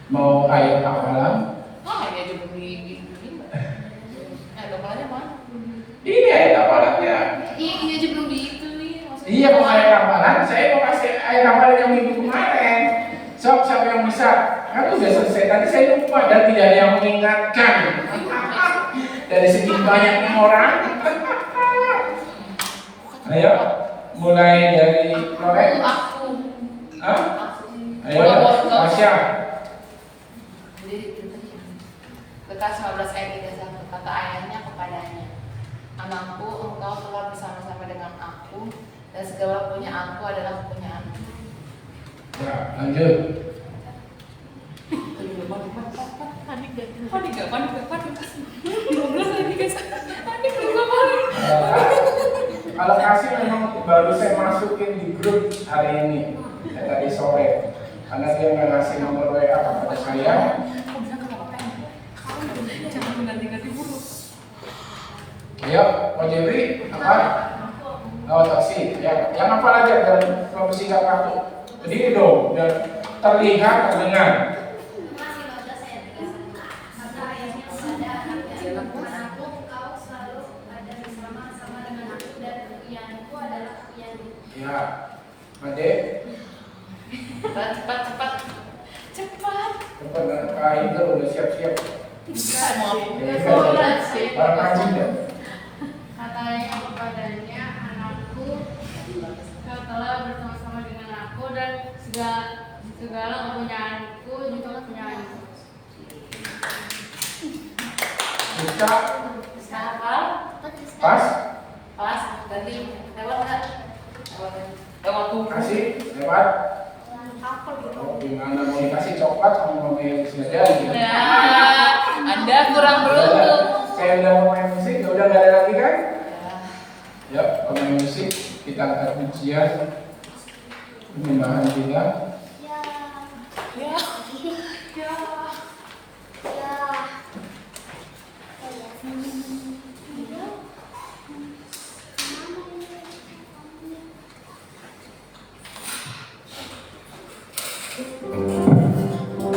Mau ayat hafalan? Ya juga begini. Hafalannya mana? Ini ayat hafalannya. Iya aja belum diituin. Iya, mau ayat hafalan. Saya mau kasih ayat hafalan yang minggu kemarin. Siapa yang bisa? Kan udah selesai. Tadi saya lupa dan tidak ada yang mengingatkan. Dari segitu banyaknya orang. Ayo, mulai dari Lorek. Aku. Hah? Ayo, Tasya. Lukas 15 ayat 31, kata ayahnya kepadanya, Anakku, engkau telah bersama-sama dengan aku, dan segala punya aku adalah kepunyaanmu. Ya, lanjut. Panik gak? Kalau kasih memang baru saya masukin di grup hari ini, tadi sore, karena dia nggak ngasih nomor WA kepada saya. Ayo, mau Jebri apa? Oh, taksi. Ya, yang apa aja dan kalau singkat waktu. Berdiri dong, dan terlihat terdengar. Masih 15 ayat 31. Maka ayatnya kepada anaknya, anakku, engkau selalu ada bersama-sama dengan aku dan kepunyaan adalah kepunyaan. Ya, Made. Cepat. Cepat, kain tuh udah siap-siap. Sih. Barang anjing deh. Katanya kepadanya, anakku, kau telah bersama-sama dengan aku dan segala kepunyaanku juga kepunyaanku. Bisa, Hafal? pas, Pas, ganti. Lewat nggak? Lewat tuh. kasih, lewat. Oh, gimana mau dikasih coklat sama mau main musik aja gitu. Ya, Anda kurang beruntung. Saya udah mau main musik, ya udah nggak ada lagi kan? Ya, pemain musik kita angkat pujian penyembahan kita. Ya. Thank you.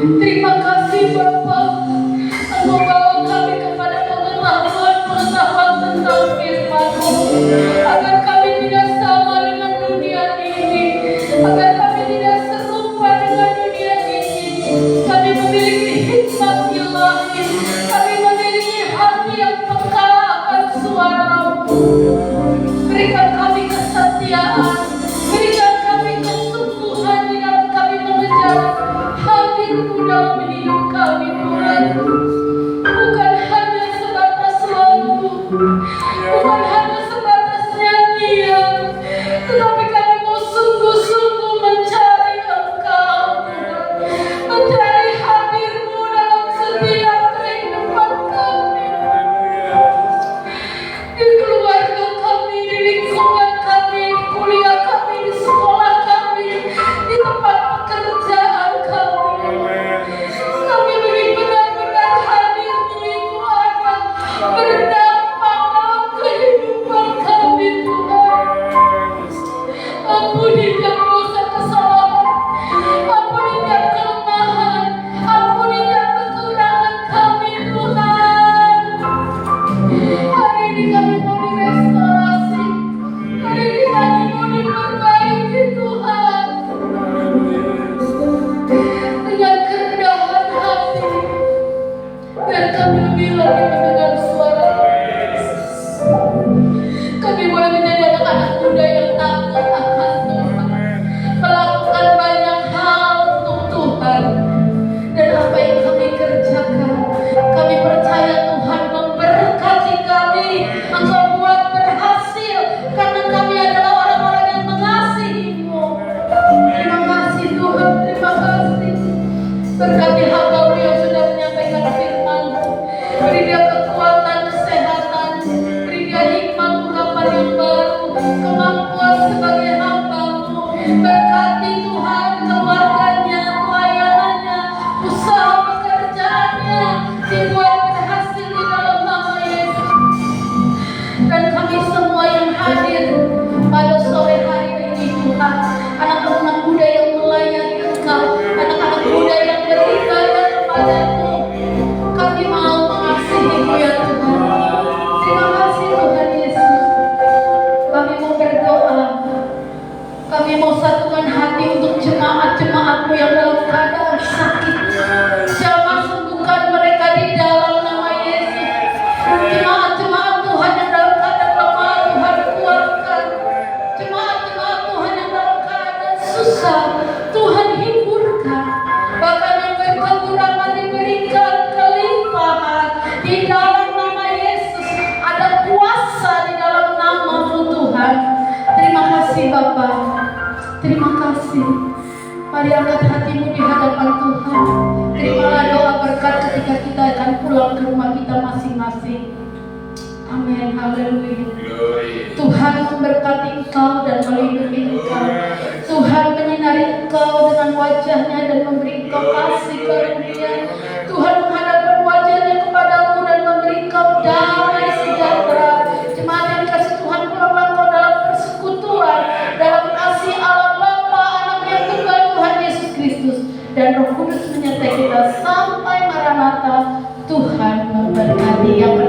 Terima kasih Bapa, Engkau bawa kami kepada pengetahuan tentang firman-Mu, agar kami tidak sama dengan dunia ini, agar kami tidak serupa dengan dunia ini. Kami memiliki hikmat ilahi, kami memiliki hati yang peka akan suara-Mu. Berikan kami kesetiaan, berikan kami kesungguhan di dalam kami mengejar hadir-Mu dalam hidup kami, Tuhan. Bukan hanya sebatas lagu, bukan hanya sebatas nyanyian, tetapi kami mau sungguh-sungguh mencari Engkau, Tuhan. Mencari hadir-Mu dalam setiap kehidupan kami, di keluarga kami, di lingkungan kami, di kuliah kami, di sekolah kami, di tempat pekerjaan kami. Kami ingin benar-benar hadir-Mu itu ada berdampak dalam kehidupan kami, Tuhan. Ampuni tiap dosa kesalahan, ampuni tiap kelemahan, ampuni tiap kekurangan kami, Tuhan. Hari ini kami mau direstorasi, hari ini kami mau diperbaiki, Tuhan. Dengan kerendahan hati, biar kami lebih lagi mendengar suara. Kami boleh menjadi anak-anak muda yang takut akan Tuhan, melakukan banyak hal untuk Tuhan. Dan apa yang kami kerjakan, kami percaya Tuhan memberkati kami. Engkau buat berhasil, karena kami adalah orang-orang yang mengasihi-Mu. Terima kasih Tuhan, terima kasih. Berkati hamba-Mu yang sudah menyampaikan firman-Mu. Beri dia kekuatan, kesehatan, beri dia hikmat ungkapan yang baru, kemampuan sebagai hamba-Mu. Berkati Tuhan keluarganya, pelayanannya, usaha pekerjaannya, dibuat berhasil di dalam nama Yesus. Dan kami semua yang hadir pada sore hari ini, Tuhan, anak-anak muda yang melayani Engkau, anak-anak muda yang beribadah kepada-Mu, kami mau mengasihi-Mu ya Tuhan. Terima kasih Tuhan Yesus. Kami mau berdoa, kami mau satukan hati untuk jemaat-jemaat-Mu yang dalam keadaan sakit. Jamah sembuhkan mereka di dalam nama Yesus. Jemaat-jemaat Tuhan yang dalam keadaan lemah, Tuhan kuatkan. Jemaat-jemaat Tuhan yang dalam keadaan susah, Tuhan hiburkan. Bahkan yang berkekurangan diberikan kelimpahan di dalam nama Yesus. Ada kuasa di dalam nama-Mu Tuhan. Terima kasih Bapa, terima kasih. Mari angkat hatimu di hadapan Tuhan. Terimalah doa berkat ketika kita akan pulang ke rumah kita masing-masing. Amin, haleluya. Tuhan memberkati engkau dan melindungi engkau. Tuhan menyinari engkau dengan wajahnya dan memberi engkau kasih karunia. Tuhan menghadapkan wajahnya kepadamu dan memberi engkau damai sejahtera. Jemaat yang dikasih Tuhan, pulanglah engkau dalam persekutuan, dalam kasih Allah Bapa, Anak yang tunggal Tuhan Yesus Kristus, dan Roh Kudus menyertai kita sampai Maranatha. Tuhan memberkati yang